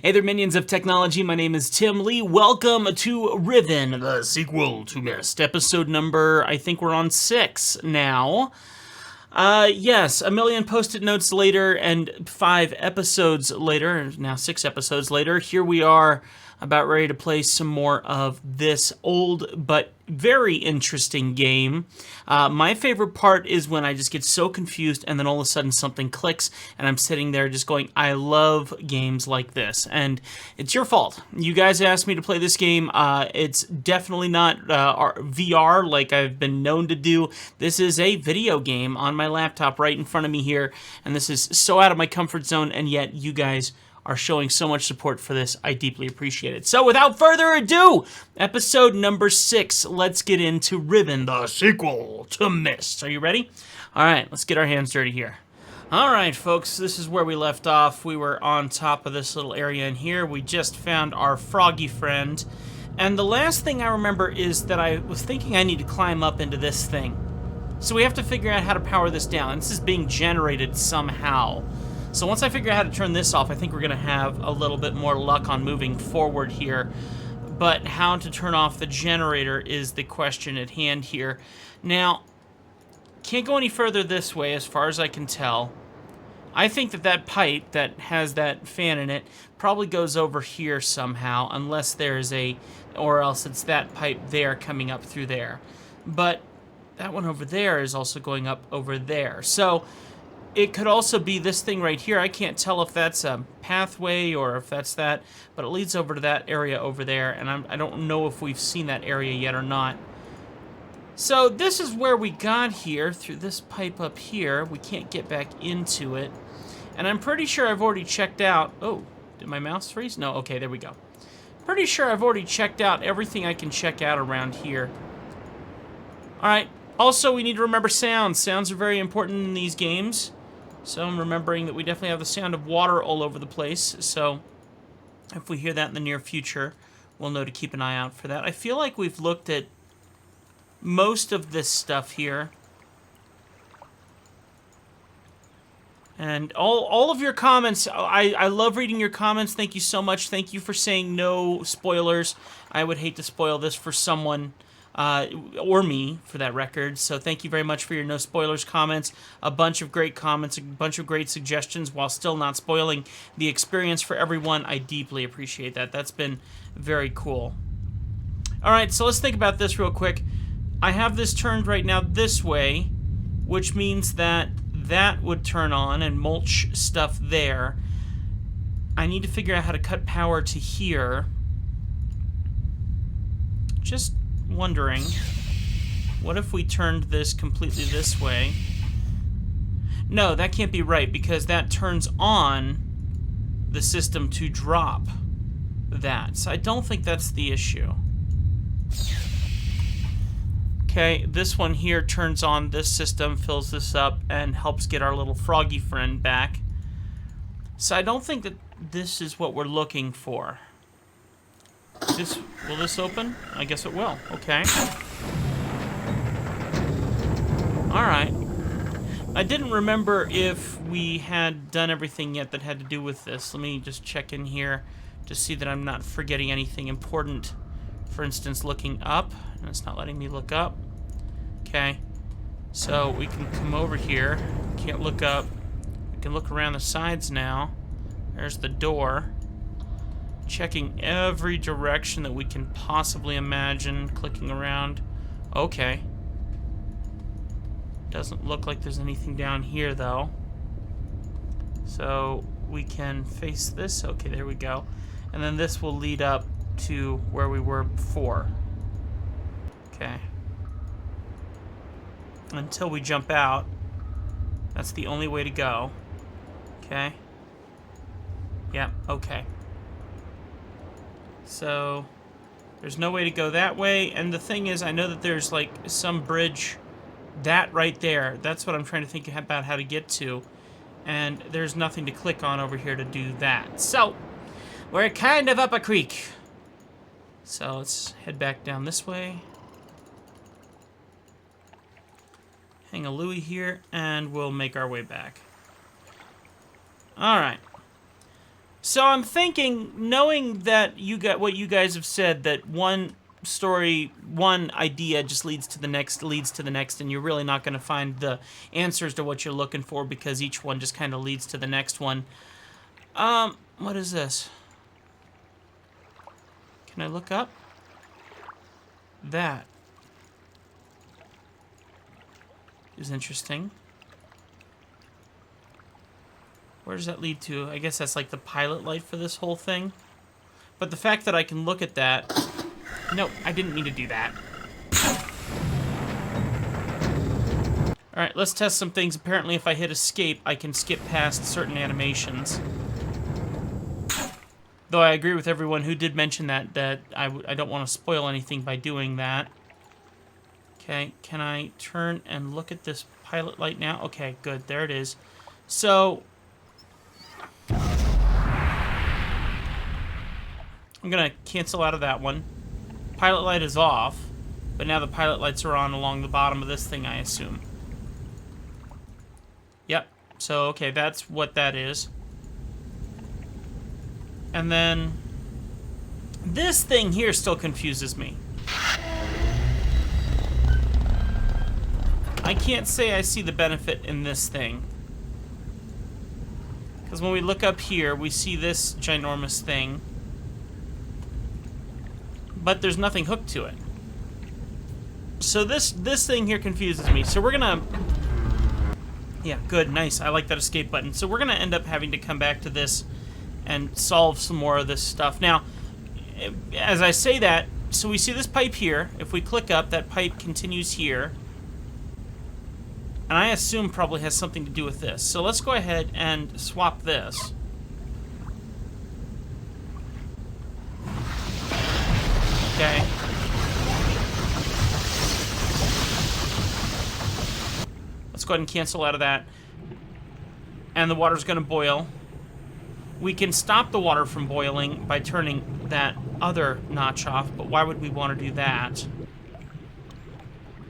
Hey there, minions of technology. My name is Tim Lee. Welcome to Riven, the sequel to Myst. Episode number, I think we're on 6 now. Yes, a million post-it notes later and 5 episodes later, now 6 episodes later, here we are about ready to play some more of this old but very interesting game. My favorite part is when I just get so confused and then all of a sudden something clicks and I'm sitting there just going, I love games like this. And it's your fault. You guys asked me to play this game. It's definitely not VR like I've been known to do. This is a video game on my laptop right in front of me here. And this is so out of my comfort zone, and yet you guys are showing so much support for this. I deeply appreciate it. So without further ado, episode number 6, let's get into Riven, the sequel to Myst. Are you ready? All right, let's get our hands dirty here. All right, folks, this is where we left off. We were on top of this little area in here. We just found our froggy friend. And the last thing I remember is that I was thinking I need to climb up into this thing. So we have to figure out how to power this down. This is being generated somehow. So once I figure out how to turn this off, I think we're going to have a little bit more luck on moving forward here. But how to turn off the generator is the question at hand here. Now, can't go any further this way as far as I can tell. I think that that pipe that has that fan in it probably goes over here somehow, unless there's or else it's that pipe there coming up through there. But that one over there is also going up over there. So it could also be this thing right here. I can't tell if that's a pathway or if that's that, but it leads over to that area over there, and I don't know if we've seen that area yet or not. So this is where we got here, through this pipe up here. We can't get back into it, and I'm pretty sure I've already checked out... Oh, did my mouse freeze? No, okay, there we go. Pretty sure I've already checked out everything I can check out around here. All right, also we need to remember sounds. Sounds are very important in these games. So I'm remembering that we definitely have the sound of water all over the place. So if we hear that in the near future, we'll know to keep an eye out for that. I feel like we've looked at most of this stuff here. And all of your comments, I love reading your comments. Thank you so much. Thank you for saying no spoilers. I would hate to spoil this for someone... or me, for that record. So thank you very much for your no spoilers comments. A bunch of great comments, a bunch of great suggestions, while still not spoiling the experience for everyone. I deeply appreciate that. That's been very cool. All right, so let's think about this real quick. I have this turned right now this way, which means that that would turn on and mulch stuff there. I need to figure out how to cut power to here. Just wondering, what if we turned this completely this way? No, that can't be right, because that turns on the system to drop that. So I don't think that's the issue. Okay, this one here turns on this system, fills this up, and helps get our little froggy friend back. So I don't think that this is what we're looking for. Will this open? I guess it will. Okay. Alright. I didn't remember if we had done everything yet that had to do with this. Let me just check in here to see that I'm not forgetting anything important. For instance, looking up. And it's not letting me look up. Okay. So we can come over here. Can't look up. We can look around the sides now. There's the door. Checking every direction that we can possibly imagine, clicking around. Okay. Doesn't look like there's anything down here, though. So we can face this. Okay, there we go. And then this will lead up to where we were before. Okay. Until we jump out. That's the only way to go. Okay. Yeah, okay. So, there's no way to go that way, and the thing is, I know that there's, like, some bridge, that right there, that's what I'm trying to think about how to get to, and there's nothing to click on over here to do that. So, we're kind of up a creek. So, let's head back down this way. Hang a Louie here, and we'll make our way back. Alright. So I'm thinking, knowing that you got what you guys have said, that one story, one idea just leads to the next, and you're really not going to find the answers to what you're looking for because each one just kind of leads to the next one. What is this? Can I look up? That is interesting. Where does that lead to? I guess that's like the pilot light for this whole thing. But the fact that I can look at that... No, I didn't mean to do that. Alright, let's test some things. Apparently if I hit escape, I can skip past certain animations. Though I agree with everyone who did mention that I don't want to spoil anything by doing that. Okay, can I turn and look at this pilot light now? Okay, good, there it is. So... I'm gonna cancel out of that one. Pilot light is off, but now the pilot lights are on along the bottom of this thing, I assume. Yep, so okay, that's what that is. And then this thing here still confuses me. I can't say I see the benefit in this thing. Because when we look up here, we see this ginormous thing. But there's nothing hooked to it. So this thing here confuses me. So we're gonna... Yeah, good, nice. I like that escape button. So we're gonna end up having to come back to this and solve some more of this stuff. Now, as I say that, so we see this pipe here. If we click up, that pipe continues here. And I assume probably has something to do with this. So let's go ahead and swap this. Okay. Let's go ahead and cancel out of that. And the water's gonna boil. We can stop the water from boiling by turning that other notch off, but why would we want to do that?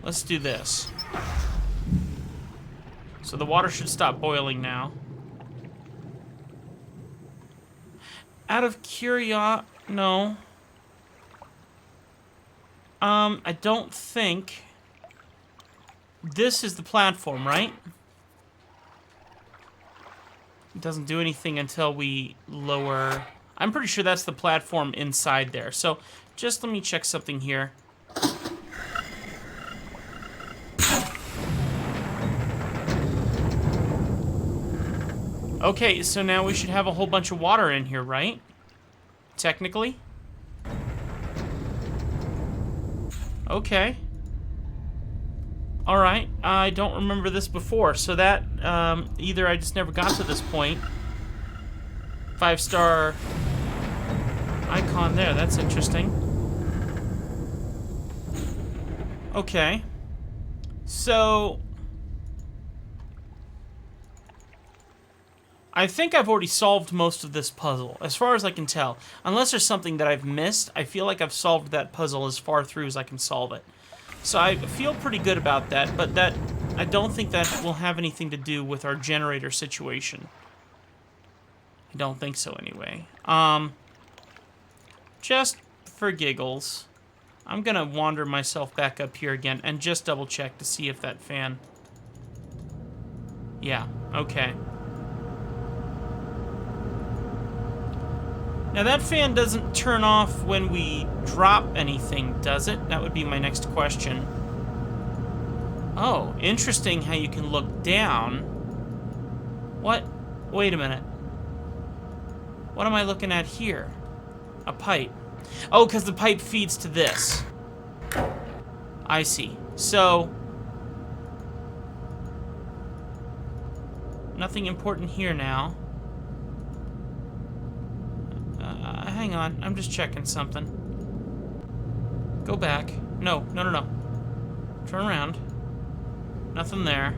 Let's do this. So the water should stop boiling now. Out of curiosity, no. I don't think this is the platform, right? It doesn't do anything until we lower... I'm pretty sure that's the platform inside there. So, just let me check something here. Okay, so now we should have a whole bunch of water in here, right? Technically. Okay. Alright, I don't remember this before, so that, either I just never got to this point. 5-star icon there, that's interesting. Okay. So... I think I've already solved most of this puzzle, as far as I can tell. Unless there's something that I've missed, I feel like I've solved that puzzle as far through as I can solve it. So I feel pretty good about that, but that I don't think that will have anything to do with our generator situation. I don't think so anyway. Just for giggles, I'm gonna wander myself back up here again and just double check to see if that fan... Yeah, okay. Now that fan doesn't turn off when we drop anything, does it? That would be my next question. Oh, interesting how you can look down. What? Wait a minute. What am I looking at here? A pipe. Oh, because the pipe feeds to this. I see. So... nothing important here now. Hang on, I'm just checking something. Go back. No. Turn around. Nothing there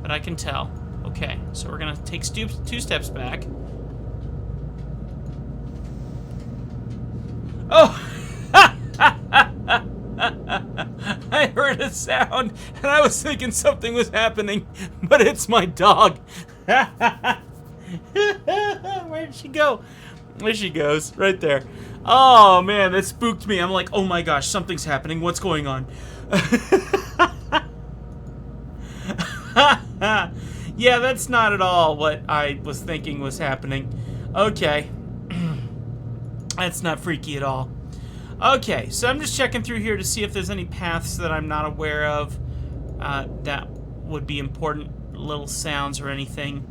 that I can tell. Okay, so we're gonna take 2 steps back. Oh! I heard a sound, and I was thinking something was happening, but it's my dog. Where'd she go? There she goes, right there. Oh man, that spooked me. I'm like, oh my gosh, something's happening. What's going on? Yeah, that's not at all what I was thinking was happening. Okay. That's not freaky at all. Okay, so I'm just checking through here to see if there's any paths that I'm not aware of that would be important, little sounds or anything.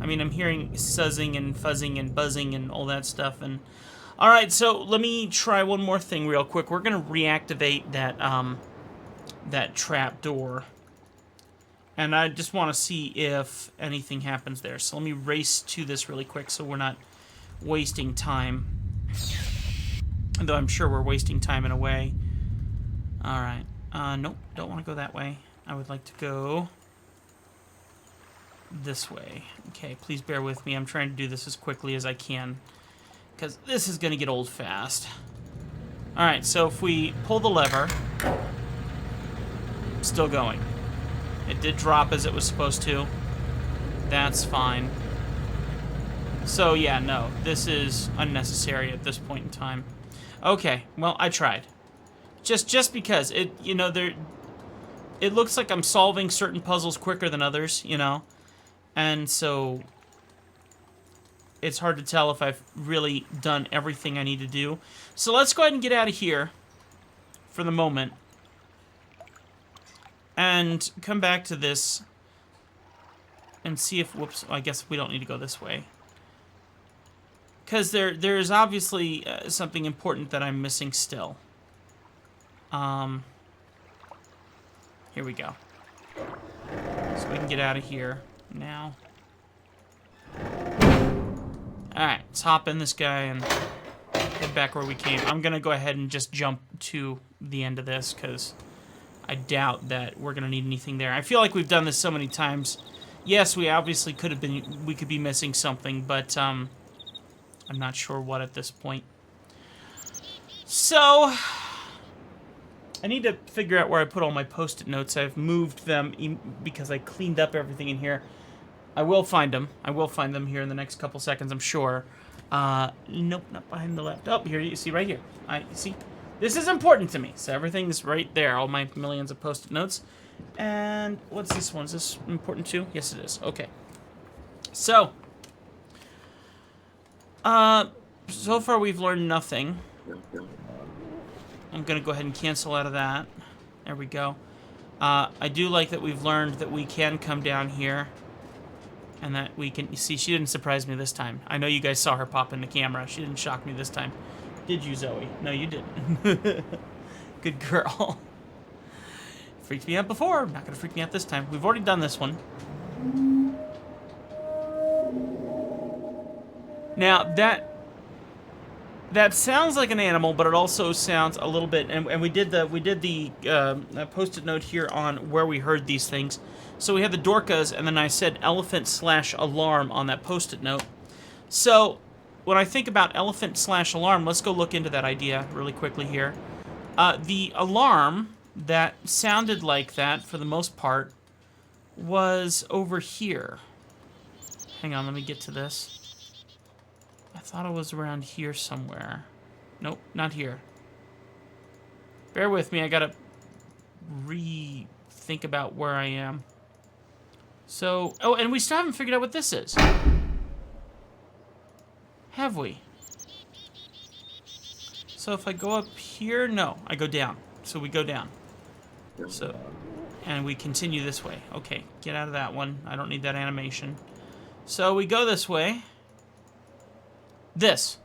I mean, I'm hearing suzzing and fuzzing and buzzing and all that stuff. And all right, so let me try one more thing real quick. We're gonna reactivate that that trap door, and I just want to see if anything happens there. So let me race to this really quick, so we're not wasting time. Though I'm sure we're wasting time in a way. All right. Nope, don't want to go that way. I would like to go this way. Okay, please bear with me. I'm trying to do this as quickly as I can, because this is going to get old fast. Alright, so if we pull the lever, still going. It did drop as it was supposed to. That's fine. So yeah, no, this is unnecessary at this point in time. Okay, well, I tried. Just because it, you know, it looks like I'm solving certain puzzles quicker than others, you know. And so it's hard to tell if I've really done everything I need to do. So let's go ahead and get out of here for the moment and come back to this and see if, whoops, I guess we don't need to go this way. Because there's obviously something important that I'm missing still. Here we go. So we can get out of here now. Alright, let's hop in this guy and head back where we came. I'm going to go ahead and just jump to the end of this, because I doubt that we're going to need anything there. I feel like we've done this so many times. Yes, we obviously could be missing something, but I'm not sure what at this point. So I need to figure out where I put all my post-it notes. I've moved them because I cleaned up everything in here. I will find them. I will find them here in the next couple seconds, I'm sure. Nope, not behind the laptop. Here, you see right here. See? This is important to me. So everything's right there. All my millions of post-it notes. And what's this one? Is this important too? Yes, it is. Okay. So, so far we've learned nothing. I'm gonna go ahead and cancel out of that. There we go. I do like that we've learned that we can come down here. And that we can... See, she didn't surprise me this time. I know you guys saw her pop in the camera. She didn't shock me this time. Did you, Zoe? No, you didn't. Good girl. Freaked me out before. Not gonna freak me out this time. We've already done this one. Now, that sounds like an animal, but it also sounds a little bit... And we did the post-it note here on where we heard these things. So we had the Dorcas, and then I said elephant/alarm on that post-it note. So when I think about elephant/alarm, let's go look into that idea really quickly here. The alarm that sounded like that, for the most part, was over here. Hang on, let me get to this. I thought it was around here somewhere. Nope, not here. Bear with me, I gotta rethink about where I am. So, oh, and we still haven't figured out what this is. Have we? So if I go up here, no, I go down. So we go down. So, and we continue this way. Okay, get out of that one. I don't need that animation. So we go this way. This.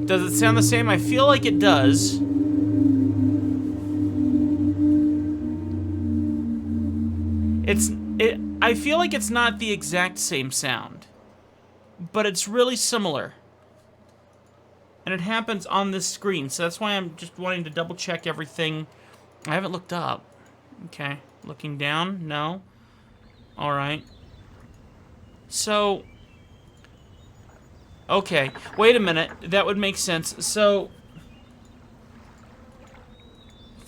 Does it sound the same? I feel like it does. I feel like it's not the exact same sound, but it's really similar. And it happens on this screen, so that's why I'm just wanting to double check everything. I haven't looked up. Okay, looking down, no. All right. So, okay, wait a minute, that would make sense. So,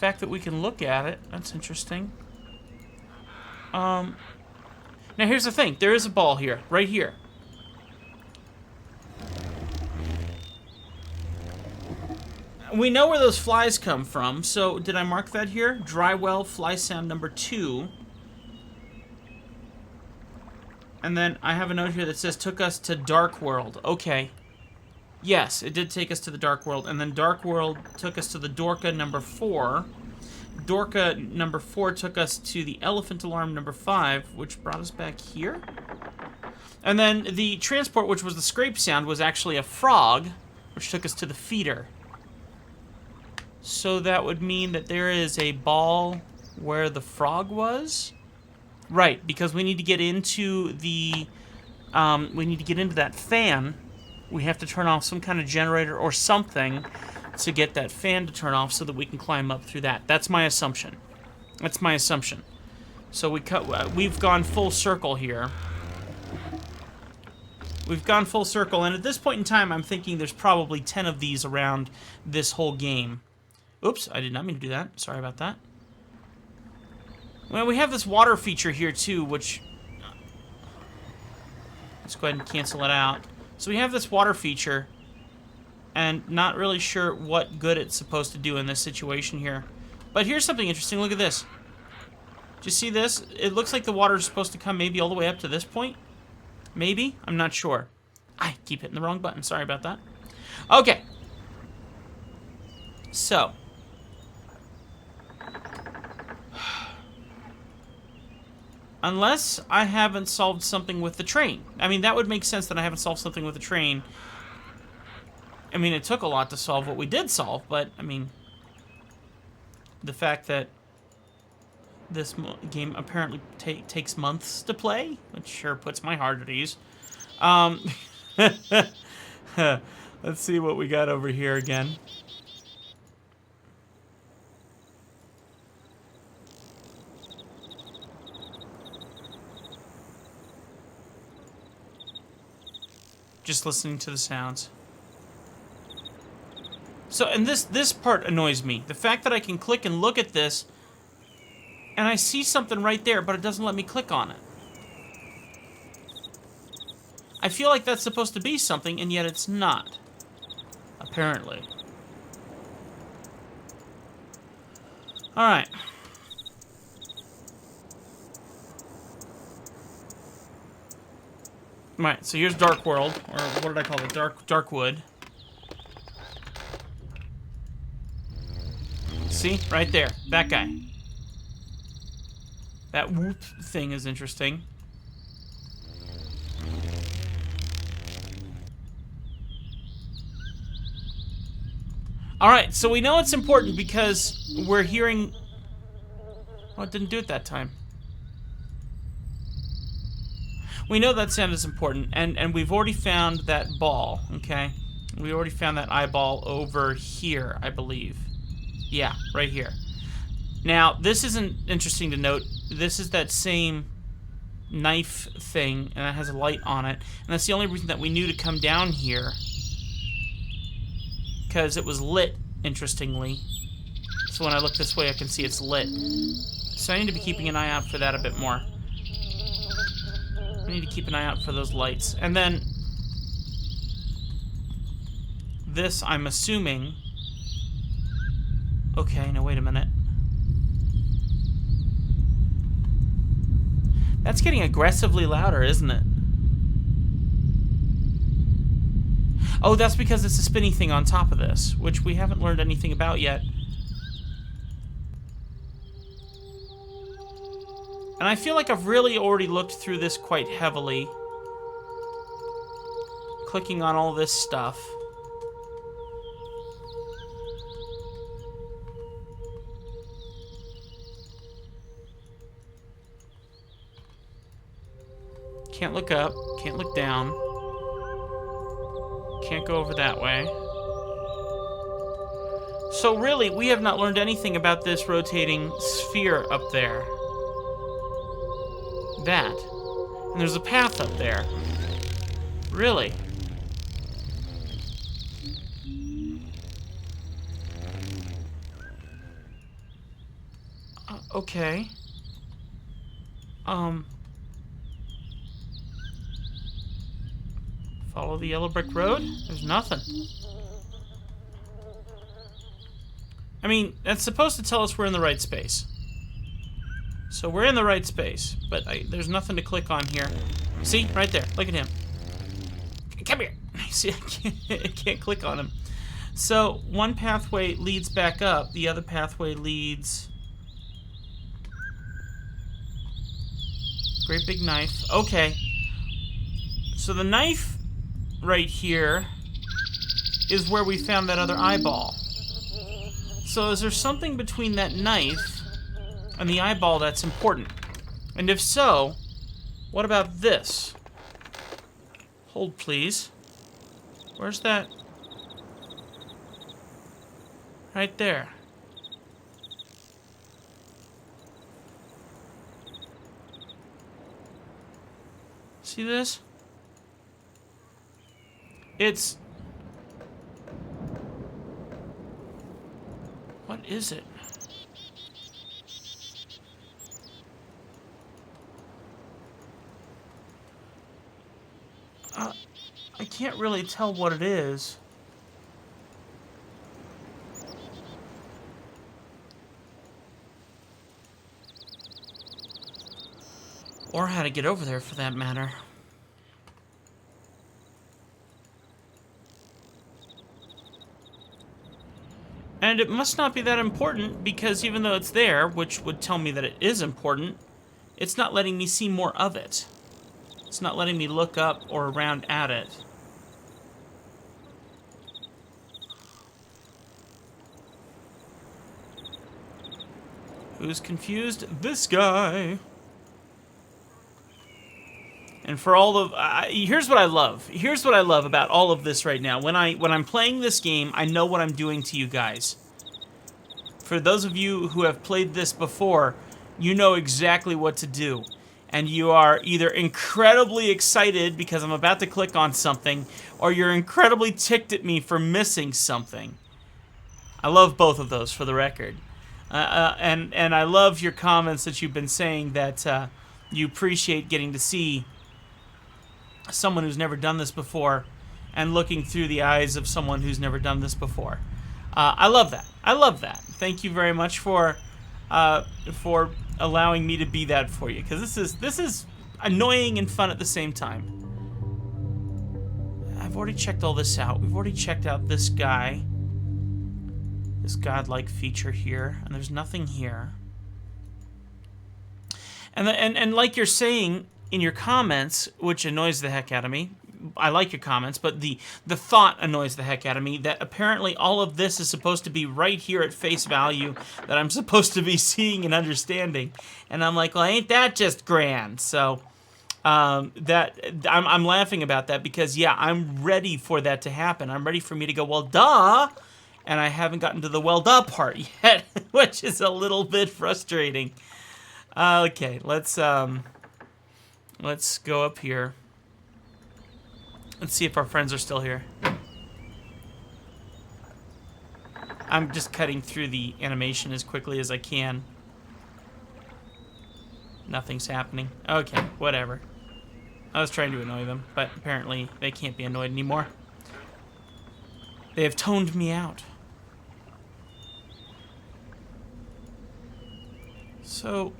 fact that we can look at it, that's interesting. Now here's the thing. There is a ball here, right here. We know where those flies come from, so did I mark that here? Dry well, fly sound number 2. And then I have a note here that says, took us to Dark World. Okay. Yes, it did take us to the Dark World. And then Dark World took us to the Dorka number 4. Dorka number 4 took us to the Elephant Alarm number 5, which brought us back here. And then the transport, which was the scrape sound, was actually a frog, which took us to the feeder. So that would mean that there is a ball where the frog was? Right, because we need to get into the... that fan. We have to turn off some kind of generator or something to get that fan to turn off so that we can climb up through that. That's my assumption. That's my assumption. So we've gone full circle here. We've gone full circle, and at this point in time, I'm thinking there's probably 10 of these around this whole game. Oops, I did not mean to do that. Sorry about that. Well, we have this water feature here, too, which... Let's go ahead and cancel it out. So we have this water feature, and not really sure what good it's supposed to do in this situation here. But here's something interesting. Look at this. Do you see this? It looks like the water is supposed to come maybe all the way up to this point. Maybe? I'm not sure. I keep hitting the wrong button. Sorry about that. Okay. So... Unless I haven't solved something with the train. I mean, that would make sense that I haven't solved something with the train. I mean, it took a lot to solve what we did solve, but, I mean... The fact that this game apparently takes months to play, which sure puts my heart at ease. Let's see what we got over here again. Just listening to the sounds. So, and this part annoys me. The fact that I can click and look at this, and I see something right there, but it doesn't let me click on it. I feel like that's supposed to be something, and yet it's not. Apparently. Alright. Right, so here's Dark World, or what did I call it? Darkwood. See? Right there. That guy. That whoop thing is interesting. Alright, so we know it's important because we're hearing... Oh, it didn't do it that time. We know that sound is important, and we've already found that ball, okay? We already found that eyeball over here, I believe. Yeah, right here. Now, this isn't interesting to note. This is that same knife thing, and it has a light on it. And that's the only reason that we knew to come down here. Because it was lit, interestingly. So when I look this way, I can see it's lit. So I need to be keeping an eye out for that a bit more. I need to keep an eye out for those lights. And then... this, I'm assuming... Okay, now wait a minute. That's getting aggressively louder, isn't it? Oh, that's because it's a spinny thing on top of this, which we haven't learned anything about yet. And I feel like I've really already looked through this quite heavily. Clicking on all this stuff. Can't look up, can't look down. Can't go over that way. So really, we have not learned anything about this rotating sphere up there. That. And there's a path up there. Really? Okay. Follow the yellow brick road? There's nothing. I mean, that's supposed to tell us we're in the right space. So we're in the right space, but there's nothing to click on here. See? Right there. Look at him. Come here. See, I can't click on him. So one pathway leads back up. The other pathway leads... Great big knife. Okay. So the knife right here is where we found that other eyeball. So is there something between that knife and the eyeball that's important? And if so, what about this? Hold, please. Where's that? Right there. See this? It's... What is it? I can't really tell what it is. Or how to get over there, for that matter. And it must not be that important, because even though it's there, which would tell me that it is important, it's not letting me see more of it. It's not letting me look up or around at it. Who's confused? This guy. And for all of... here's what I love. Here's what I love about all of this right now. When I'm playing this game, I know what I'm doing to you guys. For those of you who have played this before, you know exactly what to do. And you are either incredibly excited because I'm about to click on something, or you're incredibly ticked at me for missing something. I love both of those, for the record. And I love your comments that you've been saying that you appreciate getting to see someone who's never done this before and looking through the eyes of someone who's never done this before. I love that. I love that. Thank you very much for allowing me to be that for you, because this is annoying and fun at the same time. I've already checked all this out. We've already checked out this guy, this godlike feature here, and there's nothing here. And like you're saying in your comments, which annoys the heck out of me. I like your comments, but the thought annoys the heck out of me, that apparently all of this is supposed to be right here at face value, that I'm supposed to be seeing and understanding. And I'm like, well, ain't that just grand? So I'm laughing about that because, yeah, I'm ready for that to happen. I'm ready for me to go, well, duh! And I haven't gotten to the well, duh part yet, which is a little bit frustrating. Okay, let's go up here. Let's see if our friends are still here. I'm just cutting through the animation as quickly as I can. Nothing's happening. Okay, whatever. I was trying to annoy them, but apparently they can't be annoyed anymore. They have toned me out. So...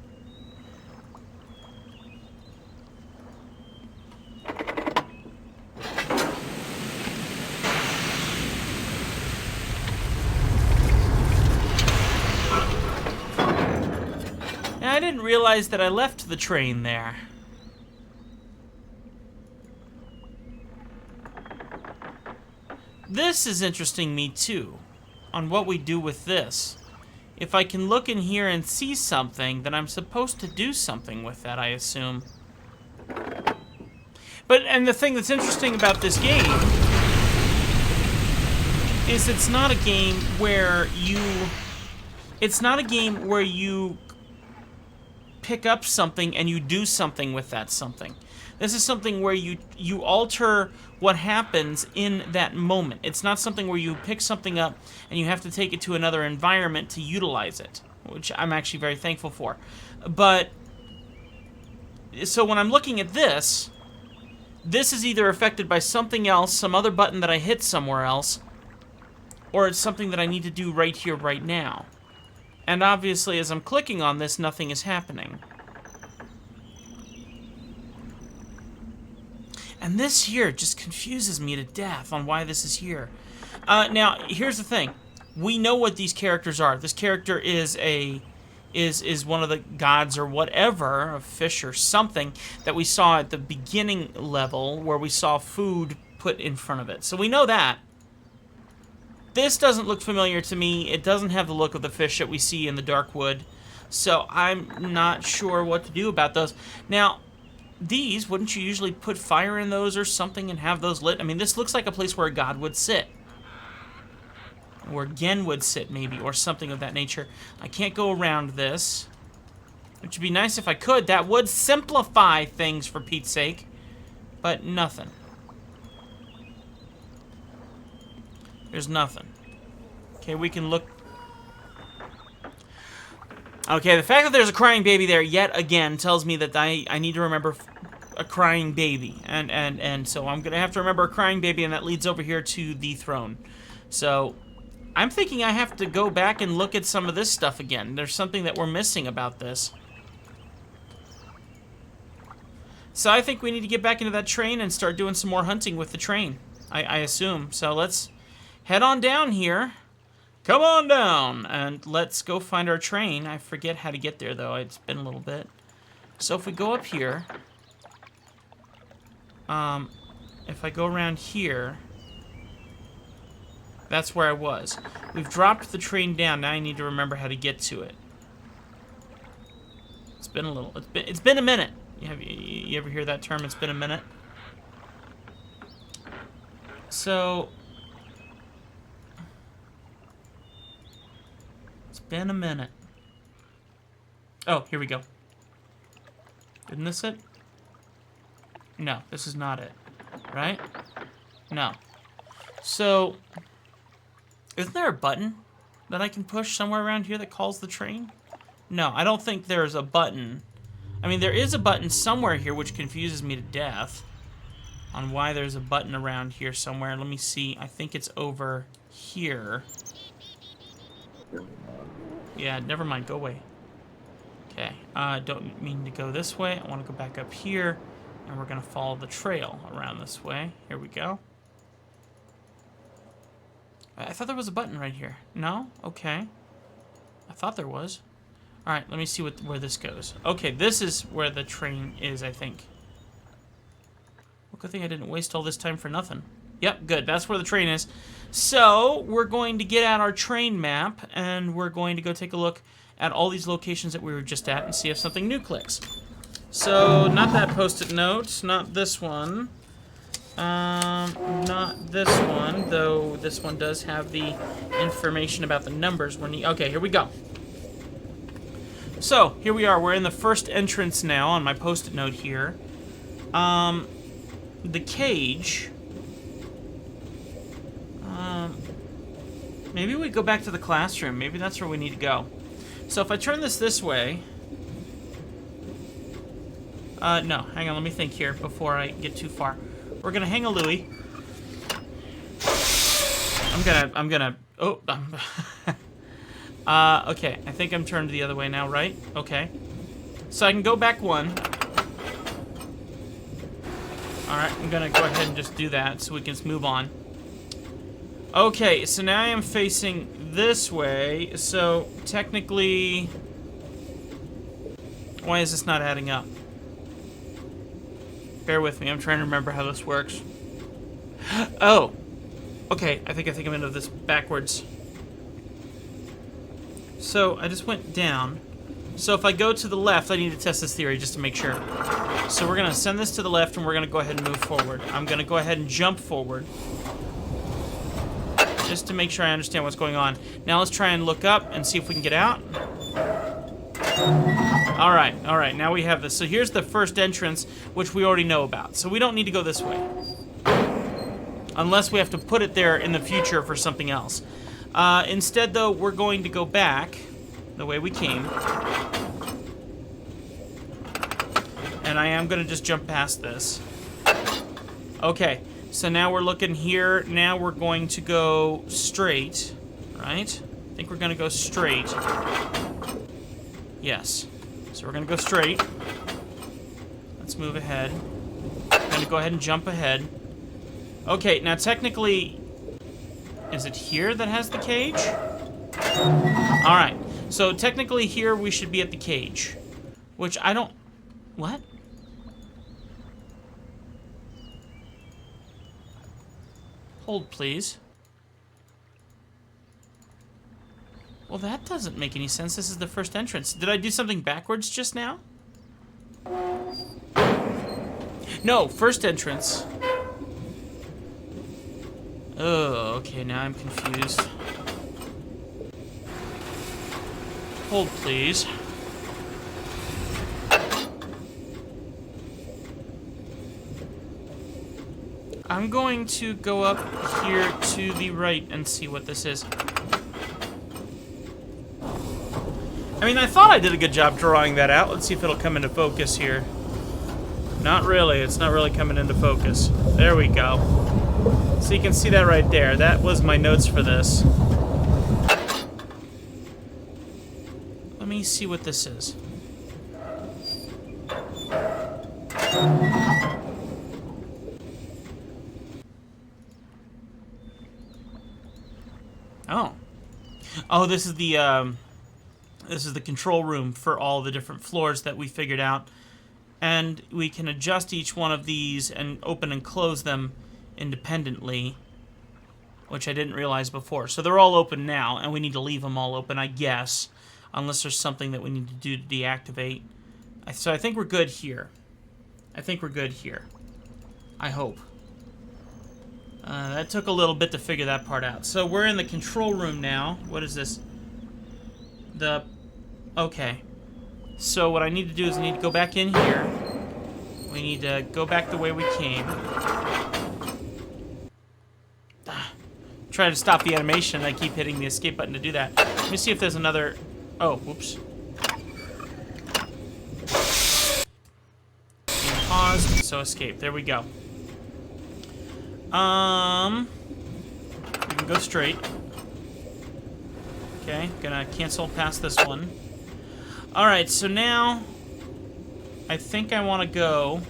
I didn't realize that I left the train there. This is interesting me too, on what we do with this. If I can look in here and see something, then I'm supposed to do something with that, I assume. And the thing that's interesting about this game is it's not a game where you... It's not a game where you pick up something and you do something with that something. This is something where you alter what happens in that moment. It's not something where you pick something up and you have to take it to another environment to utilize it. which I'm actually very thankful for. But, so when I'm looking at this, this is either affected by something else, some other button that I hit somewhere else, or it's something that I need to do right here, right now. And obviously, as I'm clicking on this, nothing is happening. And this here just confuses me to death on why this is here. Now, here's the thing. We know what these characters are. This character is one of the gods or whatever, a fish or something, that we saw at the beginning level where we saw food put in front of it. So we know that. This doesn't look familiar to me. It doesn't have the look of the fish that we see in the dark wood. So I'm not sure what to do about those. Now, these, wouldn't you usually put fire in those or something and have those lit? I mean, this looks like a place where a god would sit. Or Gen would sit, maybe, or something of that nature. I can't go around this. Which would be nice if I could. That would simplify things, for Pete's sake. But nothing. There's nothing. Okay, we can look. Okay, the fact that there's a crying baby there yet again tells me that I need to remember a crying baby. And so I'm going to have to remember a crying baby, and that leads over here to the throne. So I'm thinking I have to go back and look at some of this stuff again. There's something that we're missing about this. So I think we need to get back into that train and start doing some more hunting with the train, I assume. So let's head on down here. Come on down, and let's go find our train. I forget how to get there, though. It's been a little bit. So if we go up here, if I go around here, that's where I was. We've dropped the train down. Now I need to remember how to get to it. It's been a little. It's been a minute. You ever hear that term? It's been a minute. So it's been a minute. Oh, here we go. Isn't this it? No, this is not it. Right? No. So, isn't there a button that I can push somewhere around here that calls the train? No, I don't think there's a button. I mean, there is a button somewhere here, which confuses me to death on why there's a button around here somewhere. Let me see. I think it's over here. Yeah, never mind. Go away. Okay. Don't mean to go this way. I want to go back up here, and we're going to follow the trail around this way. Here we go. I thought there was a button right here. No? Okay. I thought there was. Alright, let me see where this goes. Okay, this is where the train is, I think. Well, good thing I didn't waste all this time for nothing. Yep, good. That's where the train is. So, we're going to get out our train map, and we're going to go take a look at all these locations that we were just at and see if something new clicks. So, not that post-it note, not this one. Not this one, though this one does have the information about the numbers. Okay, here we go. So, here we are. We're in the first entrance now on my post-it note here. The cage. Maybe we go back to the classroom. Maybe that's where we need to go. So if I turn this way... no, hang on, let me think here before I get too far. We're gonna hang a Louie. I'm gonna... Oh, okay, I think I'm turned the other way now, right? Okay. So I can go back one. Alright, I'm gonna go ahead and just do that so we can just move on. Okay, so now I am facing this way, so technically... Why is this not adding up? Bear with me, I'm trying to remember how this works. Oh! Okay, I think I'm into this backwards. So, I just went down. So if I go to the left, I need to test this theory just to make sure. So we're going to send this to the left, and we're going to go ahead and move forward. I'm going to go ahead and jump forward. Just to make sure I understand what's going on. Now let's try and look up and see if we can get out. Alright, now we have this. So here's the first entrance, which we already know about. So we don't need to go this way. Unless we have to put it there in the future for something else. Instead, though, we're going to go back. the way we came. And I am gonna just jump past this. Okay, so now we're looking here. Now we're going to go straight, right? I think we're gonna go straight. Yes. So we're gonna go straight. Let's move ahead. I'm gonna go ahead and jump ahead. Okay, now technically, is it here that has the cage? Alright, so technically here we should be at the cage. Which I don't... What? Hold, please. Well, that doesn't make any sense. This is the first entrance. Did I do something backwards just now? No, first entrance. Oh, okay, now I'm confused. Hold, please. I'm going to go up here to the right and see what this is. I mean, I thought I did a good job drawing that out. Let's see if it'll come into focus here. Not really. It's not really coming into focus. There we go. So you can see that right there. That was my notes for this. Let me see what this is. Oh. Oh, this is the control room for all the different floors that we figured out. And we can adjust each one of these and open and close them independently, which I didn't realize before. So they're all open now, and we need to leave them all open, I guess, unless there's something that we need to do to deactivate. So I think we're good here. I think we're good here. I hope. That took a little bit to figure that part out. So we're in the control room now. What is this? Okay. So what I need to do is I need to go back in here. We need to go back the way we came. Try to stop the animation. I keep hitting the escape button to do that. Let me see if there's another... Oh, whoops. Paused, so escape. There we go. We can go straight. Okay, gonna cancel past this one. Alright, so now I think I want to go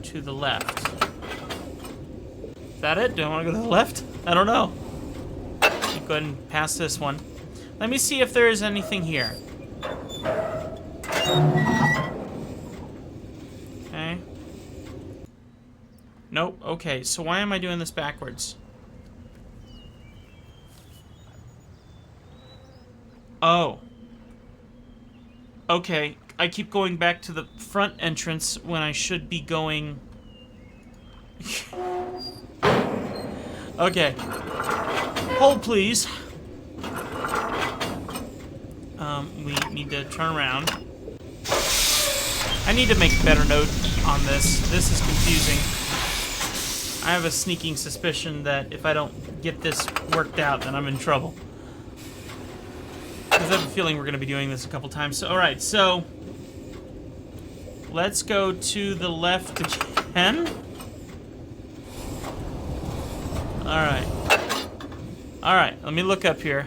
to the left. Is that it? Do I want to go to the left? I don't know. Go ahead and pass this one. Let me see if there is anything here. Okay. Nope. Okay, so why am I doing this backwards? Oh. Okay, I keep going back to the front entrance when I should be going... Okay. Hold, please. We need to turn around. I need to make a better note on this. This is confusing. I have a sneaking suspicion that if I don't get this worked out, then I'm in trouble. Because I have a feeling we're going to be doing this a couple times. So, alright, so... Let's go to the left again. Alright. Alright, let me look up here.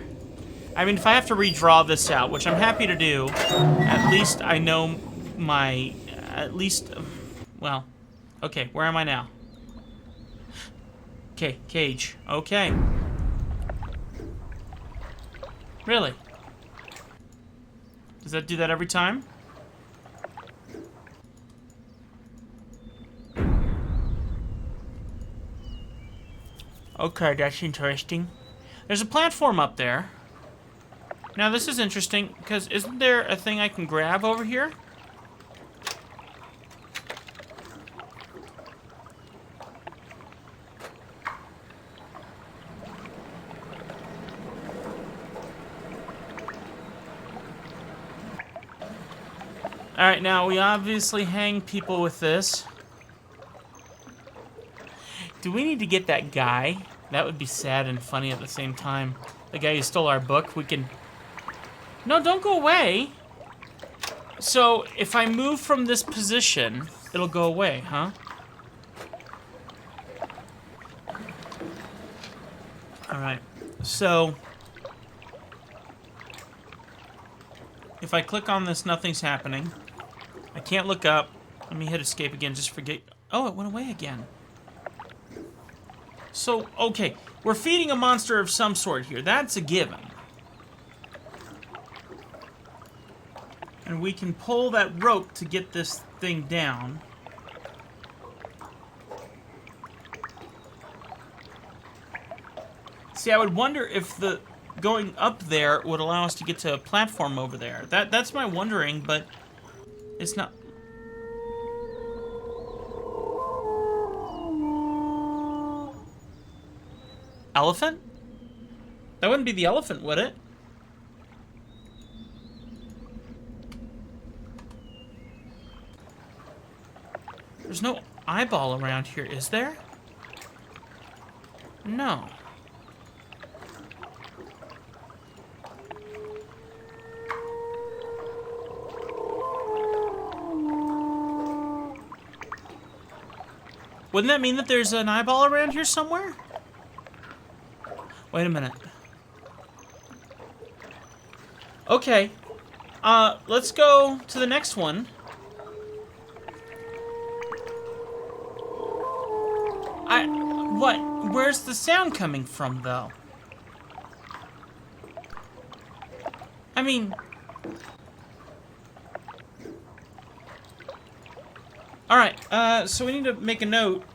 I mean, if I have to redraw this out, which I'm happy to do, at least I know my... At least... Well, okay, where am I now? Okay, cage. Okay. Really? Does that do that every time? Okay, that's interesting. There's a platform up there. Now this is interesting, because isn't there a thing I can grab over here? Alright, now we obviously hang people with this. Do we need to get that guy? That would be sad and funny at the same time. The guy who stole our book, we can... No, don't go away. So, if I move from this position, it'll go away, huh? Alright, so... If I click on this, nothing's happening. I can't look up. Let me hit escape again, just forget... Oh, it went away again. So, okay. We're feeding a monster of some sort here. That's a given. And we can pull that rope to get this thing down. See, I would wonder if the going up there would allow us to get to a platform over there. That's my wondering, but it's not... Elephant? That wouldn't be the elephant, would it? There's no eyeball around here, is there? No. Wouldn't that mean that there's an eyeball around here somewhere? Wait a minute. Okay. Let's go to the next one. What? Where's the sound coming from, though? I mean... Alright, so we need to make a note.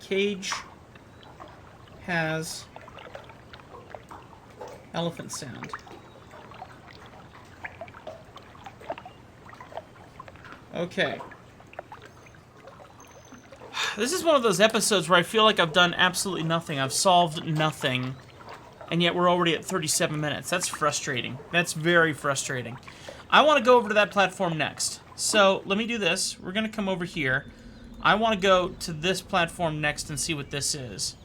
Cage has elephant sound. Okay. This is one of those episodes where I feel like I've done absolutely nothing. I've solved nothing. And yet we're already at 37 minutes. That's frustrating. That's very frustrating. I want to go over to that platform next. So, let me do this. We're going to come over here. I want to go to this platform next and see what this is.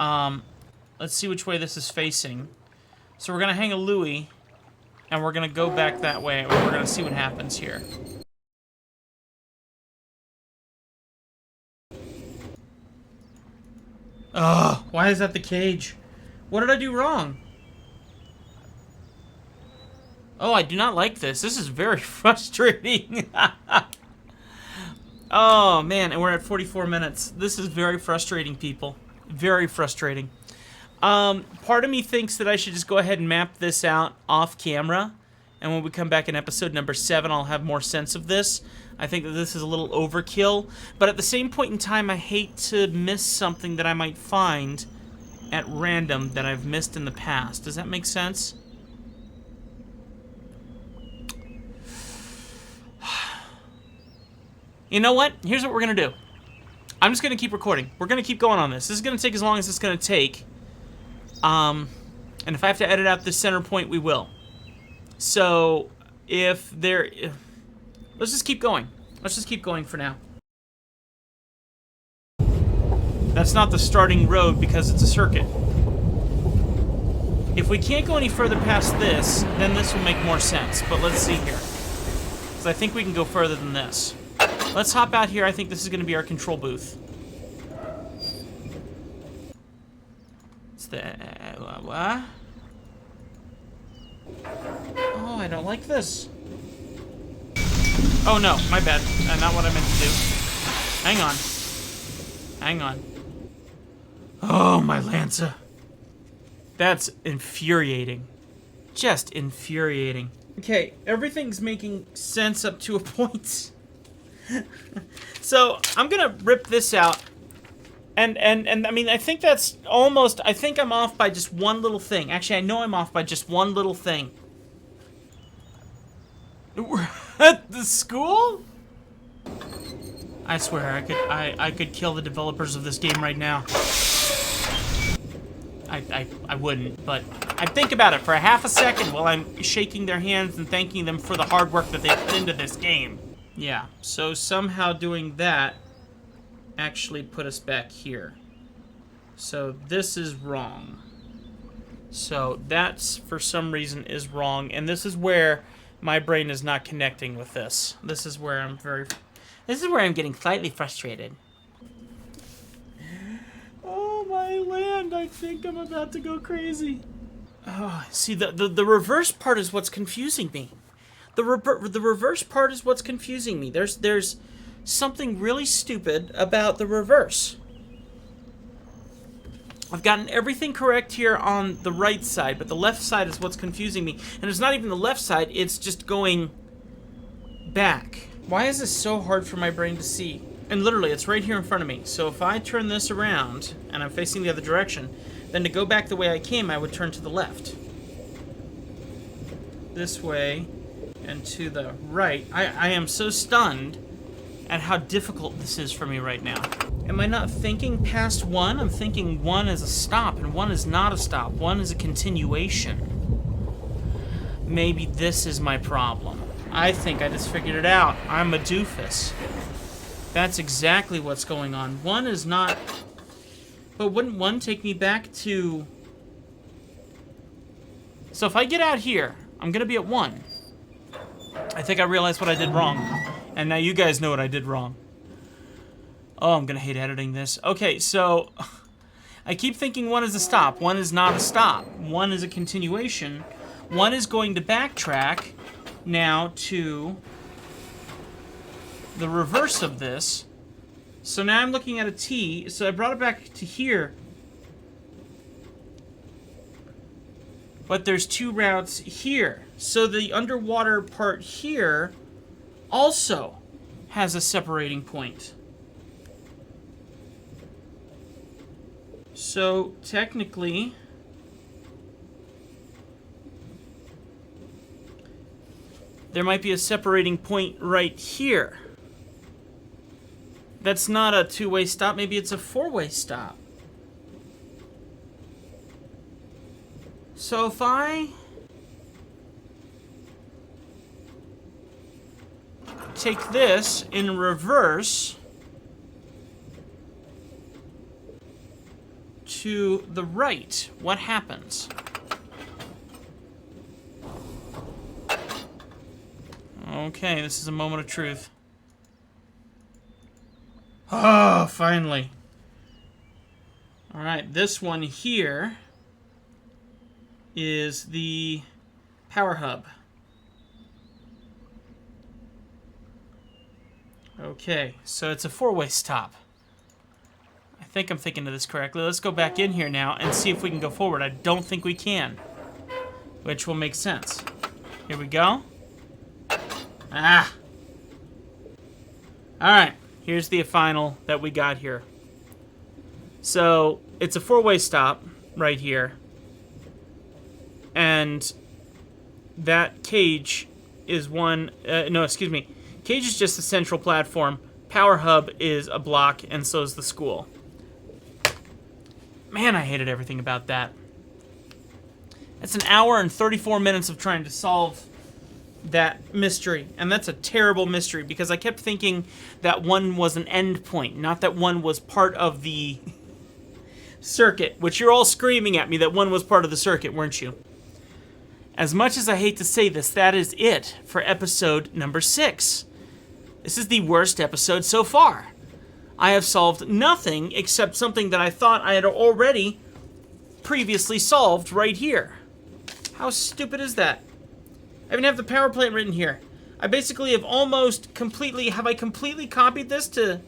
Let's see which way this is facing. So we're going to hang a Louie, and we're going to go back that way, and we're going to see what happens here. Ugh, why is that the cage? What did I do wrong? Oh, I do not like this. This is very frustrating. Oh, man, and we're at 44 minutes. This is very frustrating, people. Very frustrating. Part of me thinks that I should just go ahead and map this out off camera. And when we come back in episode number 7, I'll have more sense of this. I think that this is a little overkill. But at the same point in time, I hate to miss something that I might find at random that I've missed in the past. Does that make sense? You know what? Here's what we're going to do. I'm just going to keep recording. We're going to keep going on this. This is going to take as long as it's going to take. And if I have to edit out this center point, we will. So, let's just keep going. Let's just keep going for now. That's not the starting road because it's a circuit. If we can't go any further past this, then this will make more sense. But let's see here. Because I think we can go further than this. Let's hop out here. I think this is going to be our control booth. It's the... what? Oh, I don't like this. Oh, no. My bad. Not what I meant to do. Hang on. Hang on. Oh, my Lanza. That's infuriating. Just infuriating. Okay, everything's making sense up to a point. So, I'm gonna rip this out. And I mean, I think that's almost... I think I'm off by just one little thing. Actually, I know I'm off by just one little thing. We're at the school? I swear, I could kill the developers of this game right now. I wouldn't, but I'd think about it for a half a second while I'm shaking their hands and thanking them for the hard work that they put into this game. Yeah, so somehow doing that actually put us back here. So this is wrong. So that's, for some reason, is wrong. And this is where my brain is not connecting with this. This is where I'm getting slightly frustrated. Oh, my land. I think I'm about to go crazy. Oh, see, the reverse part is what's confusing me. The reverse part is what's confusing me. There's something really stupid about the reverse. I've gotten everything correct here on the right side, but the left side is what's confusing me. And it's not even the left side, it's just going back. Why is this so hard for my brain to see? And literally, it's right here in front of me. So if I turn this around, and I'm facing the other direction, then to go back the way I came, I would turn to the left. This way, and to the right. I am so stunned at how difficult this is for me right now. Am I not thinking past one? I'm thinking one is a stop, and one is not a stop. One is a continuation. Maybe this is my problem. I think I just figured it out. I'm a doofus. That's exactly what's going on. One is not... But wouldn't one take me back to... So if I get out here, I'm gonna be at 1. I think I realized what I did wrong. And now you guys know what I did wrong. Oh, I'm gonna hate editing this. Okay, so... I keep thinking one is a stop. One is not a stop. One is a continuation. One is going to backtrack now to the reverse of this. So now I'm looking at a T. So I brought it back to here. But there's 2 routes here. So the underwater part here also has a separating point. So technically, there might be a separating point right here. That's not a 2-way stop. Maybe it's a 4-way stop. So if I take this in reverse to the right, what happens? Okay, this is a moment of truth. Oh, finally. Alright, this one here is the power hub. Okay, so it's a 4-way stop. I think I'm thinking of this correctly. Let's go back in here now and see if we can go forward. I don't think we can, which will make sense. Here we go. Ah! Alright, here's the final that we got here. So, it's a 4-way stop right here. And that cage is one... no, excuse me. Cage is just a central platform. Power hub is a block, and so is the school. Man, I hated everything about that. That's an hour and 34 minutes of trying to solve that mystery. And that's a terrible mystery, because I kept thinking that one was an end point, not that one was part of the circuit, which you're all screaming at me that one was part of the circuit, weren't you? As much as I hate to say this, that is it for episode number 6. This is the worst episode so far. I have solved nothing except something that I thought I had already previously solved right here. How stupid is that? I even have the power plant written here. I basically have almost completely... Have I completely copied this to...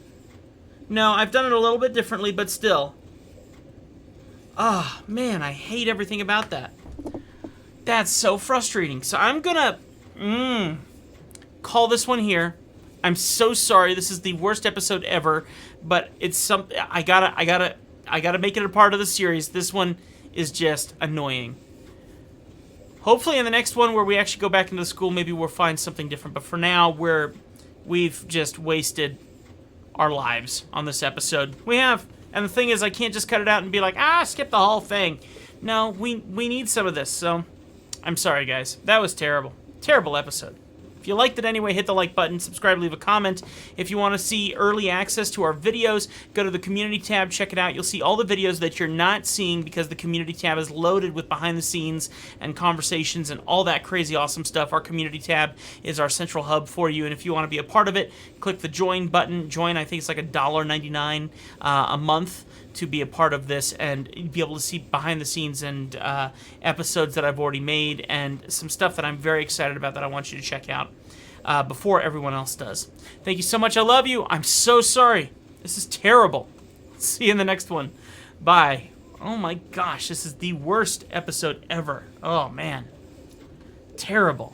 No, I've done it a little bit differently, but still. Ah, oh, man, I hate everything about that. That's so frustrating. So I'm gonna... call this one here. I'm so sorry. This is the worst episode ever, but it's some... I gotta make it a part of the series. This one is just annoying. Hopefully in the next one where we actually go back into the school, maybe we'll find something different. But for now, we've just wasted our lives on this episode. We have. And the thing is, I can't just cut it out and be like, skip the whole thing. No, we need some of this, so... I'm sorry, guys. That was terrible. Terrible episode. If you liked it anyway, hit the like button, subscribe, leave a comment. If you want to see early access to our videos, go to the community tab, check it out. You'll see all the videos that you're not seeing because the community tab is loaded with behind the scenes and conversations and all that crazy awesome stuff. Our community tab is our central hub for you, and if you want to be a part of it, click the join button. Join, I think it's like $1.99 a month to be a part of this and be able to see behind the scenes and episodes that I've already made and some stuff that I'm very excited about that I want you to check out before everyone else does. Thank you so much. I love you. I'm so sorry. This is terrible. See you in the next one. Bye. Oh my gosh, this is the worst episode ever. Oh man. Terrible.